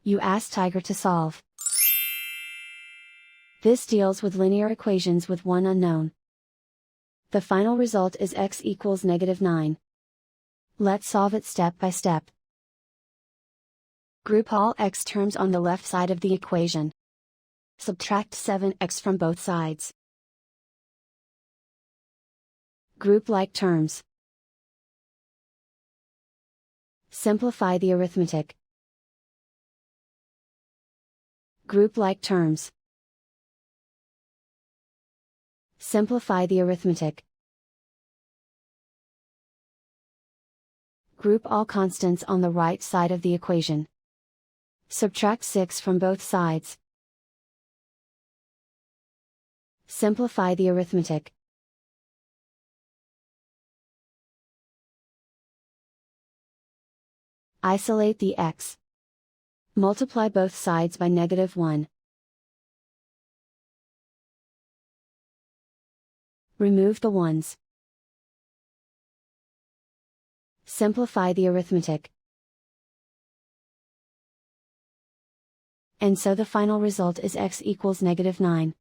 You ask Tiger to solve. This deals with linear equations with one unknown. The final result is x equals -9. Let's solve it step by step. Group all x terms on the left side of the equation. Subtract 7x from both sides. Group like terms. Simplify the arithmetic. Group like terms. Simplify the arithmetic. Group all constants on the right side of the equation. Subtract 6 from both sides. Simplify the arithmetic. Isolate the x. Multiply both sides by -1. Remove the ones. Simplify the arithmetic. And so the final result is x equals -9.